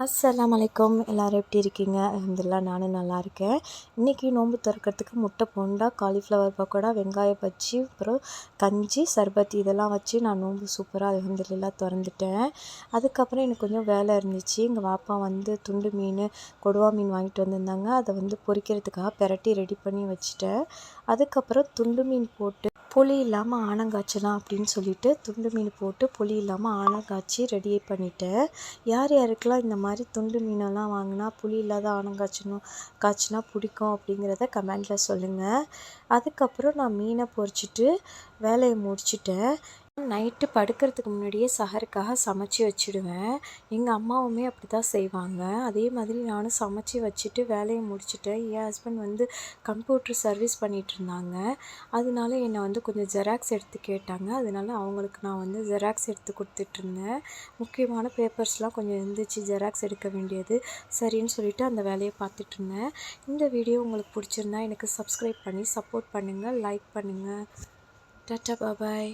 அஸ்ஸலாமு அலைக்கும். எல்லோரும் எப்படி இருக்கீங்க? அல்ஹம்துலில்லாஹ் நானும் நல்லா இருக்கேன். இன்றைக்கி நோன்பு திறக்கிறதுக்கு முட்டை போண்டா, காலிஃப்ளவர் பக்கோடா, வெங்காய பஜ்ஜி, அப்புறம் கஞ்சி, சர்பத் இதெல்லாம் வச்சு நான் நோன்பு சூப்பராக அல்ஹம்துலில்லாஹ் திறந்துட்டேன். அதுக்கப்புறம் எனக்கு கொஞ்சம் வேலை இருந்துச்சு. எங்கள் வாப்பா வந்து துண்டு மீன், கொடுவா மீன் வாங்கிட்டு வந்திருந்தாங்க. அதை வந்து பொரிக்கிறதுக்காக பெரட்டி ரெடி பண்ணி வச்சுட்டேன். அதுக்கப்புறம் துண்டு மீன் போட்டு புளி இல்லாமல் ஆனங்காய்ச்சலாம் அப்படின்னு சொல்லிட்டு துண்டு மீன் போட்டு புளி இல்லாமல் ஆனங்காய்ச்சி ரெடி பண்ணிட்டேன். யார் யாருக்கெல்லாம் இந்த மாதிரி துண்டு மீனெல்லாம் வாங்கினா புளி இல்லாத காய்ச்சினா பிடிக்கும் அப்படிங்கிறத கமெண்டில் சொல்லுங்கள். அதுக்கப்புறம் நான் மீனை பொரிச்சிட்டு வேலையை முடிச்சிட்டேன். நைட்டு படுக்கிறதுக்கு முன்னாடியே சஹருக்காக சமைச்சி வச்சுடுவேன். எங்கள் அம்மாவுமே அப்படி தான் செய்வாங்க. அதே மாதிரி நானும் சமைச்சி வச்சுட்டு வேலையை முடிச்சிட்டேன். என் ஹஸ்பண்ட் வந்து கம்ப்யூட்டர் சர்வீஸ் பண்ணிகிட்ருந்தாங்க. அதனால என்னை வந்து கொஞ்சம் ஜெராக்ஸ் எடுத்து கேட்டாங்க. அதனால அவங்களுக்கு நான் வந்து ஜெராக்ஸ் எடுத்து கொடுத்துட்ருந்தேன். முக்கியமான பேப்பர்ஸ்லாம் கொஞ்சம் இருந்துச்சு ஜெராக்ஸ் எடுக்க வேண்டியது. சரின்னு சொல்லிவிட்டு அந்த வேலையை பார்த்துட்ருந்தேன். இந்த வீடியோ உங்களுக்கு பிடிச்சிருந்தா எனக்கு சப்ஸ்கிரைப் பண்ணி சப்போர்ட் பண்ணுங்கள், லைக் பண்ணுங்கள். டாட்டா பாபாய்.